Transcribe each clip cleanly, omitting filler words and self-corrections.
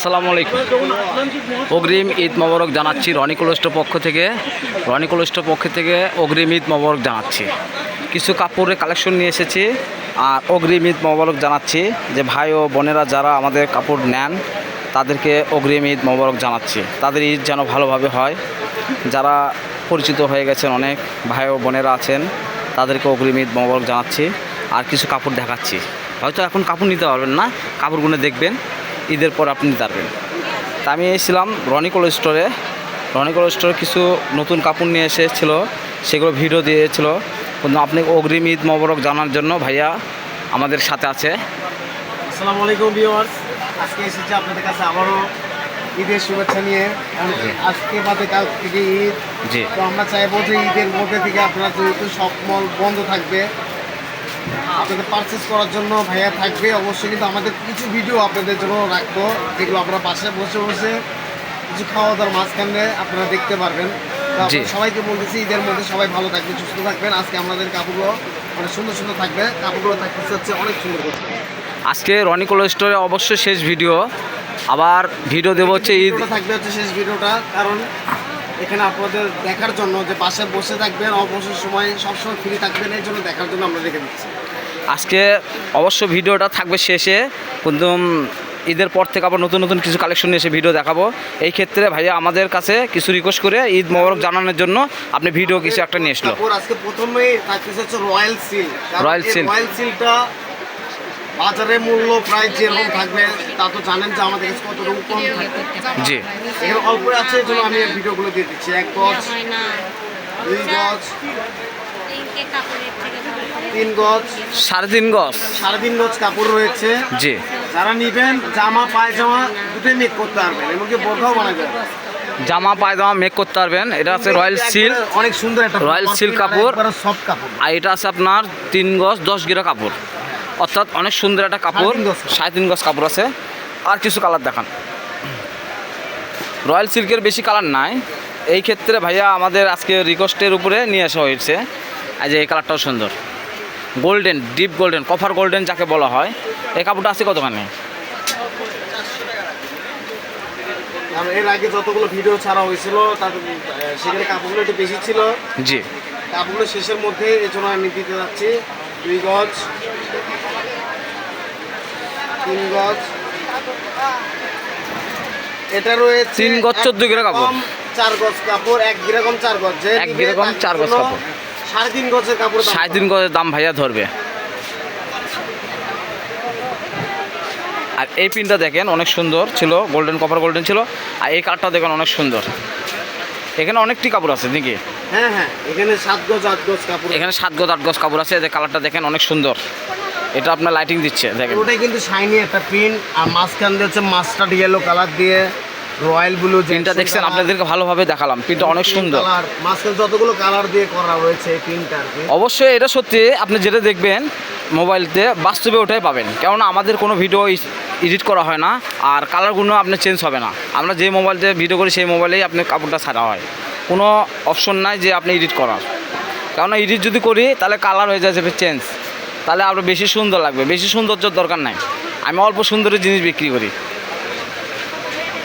আসসালামু আলাইকুম। অগ্রিম ঈদ মোবারক জানাচ্ছি রনি কোলেস্টোর পক্ষ থেকে অগ্রিম ঈদ মোবারক জানাচ্ছি। কিছু কাপড়ের কালেকশন নিয়ে এসেছি আর অগ্রিম ঈদ মোবারক জানাচ্ছি যে ভাই ও বোনেরা যারা আমাদের কাপড় নেন তাদেরকে অগ্রিম ঈদ মোবারক জানাচ্ছি। তাদের ঈদ যেন ভালোভাবে হয়। যারা পরিচিত হয়ে গেছেন অনেক ভাই ও বোনেরা আছেন তাদেরকে অগ্রিম ঈদ মোবারক জানাচ্ছি। আর কিছু কাপড় দেখাচ্ছি, হয়তো এখন কাপড় নিতে পারবেন না, কাপড়গুলো দেখবেন, ঈদের পর আপনি নিতে পারবেন। তা আমি এসেছিলাম রনি কোলেস্টোরে কিছু নতুন কাপড় নিয়ে এসেছিল, সেগুলো ভিডিও দিয়েছিল। কিন্তু আপনি অগ্রিম ঈদ মোবারক জানার জন্য ভাইয়া আমাদের সাথে আছে। আসসালামু আলাইকুম ভিউয়ার্স, আজকে এসেছি আপনাদের কাছে আবারও ঈদের শুভেচ্ছা নিয়ে। আজকে বাদে কাল থেকে ঈদ, জি। তো আমরা চাইবো যে ঈদের মধ্যে থেকে আপনারা যেহেতু সব মল বন্ধ থাকবে, আপনাদের পারচেস করার জন্য ভাইয়া থাকবে। অবশ্যই কিন্তু আমাদের কিছু ভিডিও আপনাদের জন্য রাখবো, যেগুলো আপনারা বাসায় বসে বসে কিছু খাওয়া দাওয়ার মাঝখানে আপনারা দেখতে পারবেন। সবাইকে বলতেছি ঈদের মধ্যে সবাই ভালো থাকবেন, সুস্থ থাকবেন। আজকে আমাদের কাপড়গুলো অনেক সুন্দর সুন্দর থাকবে, কাপড়গুলো থাকতেছে হচ্ছে অনেক সুন্দর। আজকে রনি কোলেস্টোরে অবশ্যই শেষ ভিডিও, আবার ভিডিও দেবো হচ্ছে ঈদ থাকবে হচ্ছে শেষ ভিডিওটা, কারণ এখানে আপনাদের দেখার জন্য যে বাসায় বসে থাকবেন, অবসর সময় সবসময় ফ্রি থাকবেন, এই জন্য দেখার জন্য আমরা রেখে দিচ্ছি। আজকে অবশ্য ভিডিওটা থাকবে শেষে, কিন্তু ঈদের পর থেকে আবার নতুন নতুন কিছু কালেকশন নিয়ে এসে ভিডিও দেখাবো। এই ক্ষেত্রে ভাইয়া আমাদের কাছে কিছু রিকোয়েস্ট করে ঈদ মোবারক জানানোর জন্য আপনি ভিডিও কিছু একটা নিয়ে আসলো। আজকে প্রথমেই থাকতেছে হচ্ছে রয়্যাল সিল্কটা বাজারে মূল্য প্রায় যেরকম থাকবে তা তো জানেন যে আমাদের কাছে কতটুকু কম থাকবে। জি, এখানে অল্প আছে, এই জন্য আমি ভিডিওগুলো দিয়ে দিচ্ছি। 1 গজ, 2 গজ, 3 গজ, 3.5 গজ, 3.5 গজ কাপড় রয়েছে। জি। যারা নিবেন জামা পায়জামা দুটোই মেক করতে পারবেন, এমনকি বোরখাও বানাবেন, জামা পায়জামা মেক করতে পারবেন। এটা আছে রয়্যাল সিল্ক, অনেক সুন্দর একটা রয়্যাল সিল্ক কাপড়, সফট কাপড়। আর এটা আছে আপনার 3 গজ 10 গিরা কাপড়, অর্থাৎ অনেক সুন্দর একটা কাপড়। 3.5 গজ কাপড় আছে। আর কিছু কালার দেখান। রয়্যাল সিল্কের বেশি কালার নাই, এই ক্ষেত্রে ভাইয়া আমাদের আজকে রিকোয়েস্টের উপরে নিয়ে আসা হয়েছে। এই যে এই কালারটাও সুন্দর, golden, deep golden, copper golden যাকে বলা হয়। এই কাপড়টা আছে কতখানি? এর আগে যতগুলো ভিডিও ছাড়া হয়েছিল তার সেখানে কাপড়গুলো একটু বেশি ছিল। জি, কাপড়গুলো শেষের মধ্যে, এই জন্য আমি দিতে যাচ্ছি 2 গজ, 3 গজ। এটা রয়েছে 3 গজ 14 গিরা কাপড়, 4 গজ কাপড়, 1 গিরা কম 4 গজ, 1 গিরা কম 4 গজ কাপড়, 3.5 গজের কাপড়। 3.5 গজের দাম ভাইয়া ধরবে। আর এই পিনটা দেখেন অনেক সুন্দর ছিল, গোল্ডেন, কপার গোল্ডেন ছিল। আর এই কালারটা দেখেন অনেক সুন্দর। এখানে অনেকটি কাপড় আছে নাকি? হ্যাঁ হ্যাঁ, এখানে 7 গজ 8 গজ কাপড়, এখানে 7 গজ 8 গজ কাপড় আছে। এই কালারটা দেখেন অনেক সুন্দর, এটা আপনার লাইটিং দিচ্ছে দেখেন। ওটাই কিন্তু শাইনি একটা প্রিন্ট, আর মাঝখান দিয়ে হচ্ছে মাস্টার্ড ইয়েলো কালার দিয়ে রয়্যাল ব্লু। প্রিন্টটা দেখছেন, আপনাদেরকে ভালোভাবে দেখালাম, প্রিন্টটা অনেক সুন্দর। মাঝখানে যতগুলো কালার দিয়ে করা হয়েছে প্রিন্টটা। অবশ্যই এটা সত্যি, আপনি যেটা দেখবেন মোবাইলতে বাস্তবে ওটাই পাবেন, কেননা আমাদের কোনো ভিডিও এডিট করা হয় না, আর কালারগুলো আপনার চেঞ্জ হবে না। আমরা যে মোবাইলতে ভিডিও করি সেই মোবাইলেই আপনার কাপড়টা ছাড়া হয়, কোনো অপশন নাই যে আপনি এডিট করার। কেননা এডিট যদি করি তাহলে কালার হয়ে যাবে চেঞ্জ, তাহলে আরও বেশি সুন্দর লাগবে। বেশি সৌন্দর্যের দরকার নাই, আমি অল্প সুন্দরের জিনিস বিক্রি করি।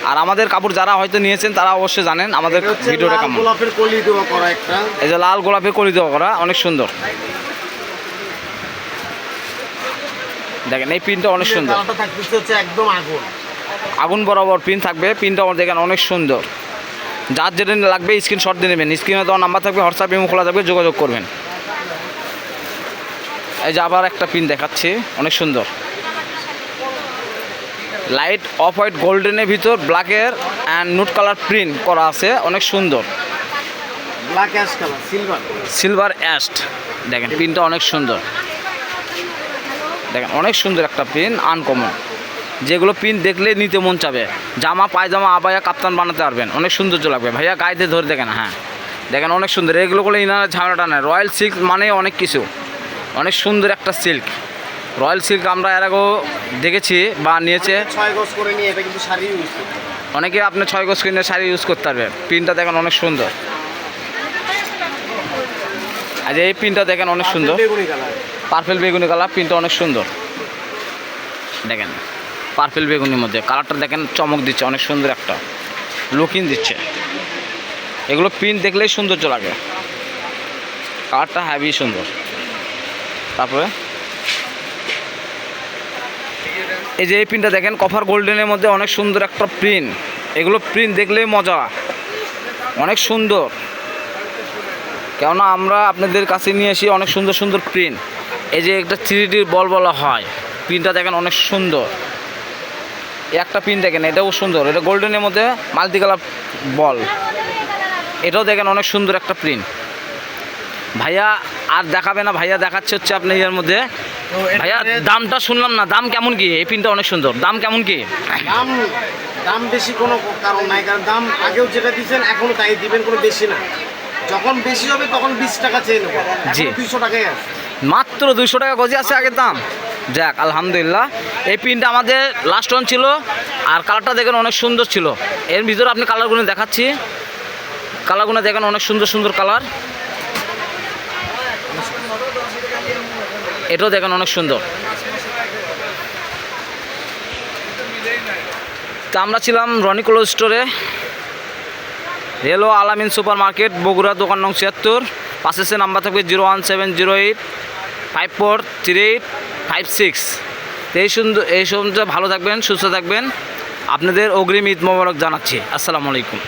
আর আমাদের কাপড় যারা হয়তো নিয়েছেন তারা অবশ্যই জানেন আমাদের ভিডিওটা কেমন। গোলাপের কলি দেওয়া করা একটা, এই যে লাল গোলাপের কলি দেওয়া করা, অনেক সুন্দর। দেখেন এই পিনটা অনেক সুন্দর, হচ্ছে একদম আগুন বরাবর পিন থাকবে। পিনটা দেখেন অনেক সুন্দর। যার যেটা লাগবে স্ক্রিনশট দিয়ে নেবেন, স্ক্রিনে দেওয়া নাম্বার থাকবে, হোয়াটসঅ্যাপ ইমো খোলা থাকবে, যোগাযোগ করবেন। এই যে আবার একটা পিন দেখাচ্ছি, অনেক সুন্দর, লাইট অফ হোয়াইট গোল্ডেনের ভিতর ব্ল্যাকের অ্যান্ড নুট কালার প্রিন্ট করা আছে, অনেক সুন্দর। Black ash colour, silver ash. দেখেন পিনটা অনেক সুন্দর, দেখেন অনেক সুন্দর একটা পিন, আনকমন, যেগুলো পিন দেখলে নিতে মন চাবে। জামা পায়জামা আবায়া কাপ্তান বানাতে পারবেন, অনেক সৌন্দর্য লাগবে। ভাইয়া গায়ে ধরে দেখেন, হ্যাঁ দেখেন অনেক সুন্দর। এগুলো করলে ইনার ঝামেলাটা নেই। রয়্যাল সিল্ক মানে অনেক কিছু, অনেক সুন্দর একটা সিল্ক। রয়্যাল সিল্ক আমরা এর আগেও দেখেছি বা নিয়েছে। 6 গজ করে নিয়ে এটা কিন্তু শাড়ি ইউজ করতে, অনেকে আপনি 6 গজ কিনে শাড়ি ইউজ করতে পারবে। পিনটা দেখেন অনেক সুন্দর। আর এই পিনটা দেখেন অনেক সুন্দর, পার্পল বেগুনি কালার, পিনটা অনেক সুন্দর। দেখেন পার্পেল বেগুনির মধ্যে। কালারটা দেখেন চমক দিচ্ছে, অনেক সুন্দর একটা লুকিং দিচ্ছে। এগুলো প্রিন্ট দেখলেই সৌন্দর্য লাগে, কালারটা হেভি সুন্দর। তারপরে এই যে এই প্রিন্টটা দেখেন কপার গোল্ডেনের মধ্যে অনেক সুন্দর একটা প্রিন্ট। এগুলো প্রিন্ট দেখলেই মজা, অনেক সুন্দর। কেননা আমরা আপনাদের কাছে নিয়ে এসি অনেক সুন্দর সুন্দর প্রিন্ট। এই যে একটা 3D বল বলা হয়, প্রিন্টটা দেখেন অনেক সুন্দর। একটা প্রিন্ট দেখেন, এটাও সুন্দর, এটা গোল্ডেনের মধ্যে মাল্টি কালার বল, এটাও দেখেন অনেক সুন্দর একটা প্রিন্ট। ভাইয়া আর দেখাবে না, ভাইয়া দেখাচ্ছে হচ্ছে আপনি এর মধ্যে। ভাইয়া দামটা শুনলাম না, দাম কেমন কি? এই প্রিন্টটা অনেক সুন্দর, দাম কেমন কি? দাম বেশি কোনো কারণ নাই, কারণ দাম আগেও যেটা দিচ্ছেন এখনও তাই দিবেন, কোনো বেশি না। যখন বেশি হবে তখন 20 টাকা চেয়ে নেবো, জি। 200 টাকাই আছে, মাত্র 200 টাকা গজি আছে আগের দাম। যাক আলহামদুলিল্লাহ। এই প্রিন্টটা আমাদের লাস্ট ওয়ান ছিল, আর কালারটা দেখেন অনেক সুন্দর ছিল। এর ভিতরে আপনি কালারগুলো দেখাচ্ছি, কালারগুলো দেখেন অনেক সুন্দর সুন্দর কালার। এটাও দেখেন অনেক সুন্দর। তা আমরা ছিলাম রনি ক্লোথ স্টোরে, রেলো আলামিন সুপার মার্কেট, বগুড়া, দোকান নং 76। পাশে সে নাম্বার থাকবে 01708543856। এই সুন্দর ভালো থাকবেন, সুস্থ থাকবেন। আপনাদের অগ্রিম ঈদ মোবারক জানাচ্ছি। আসসালামু আলাইকুম।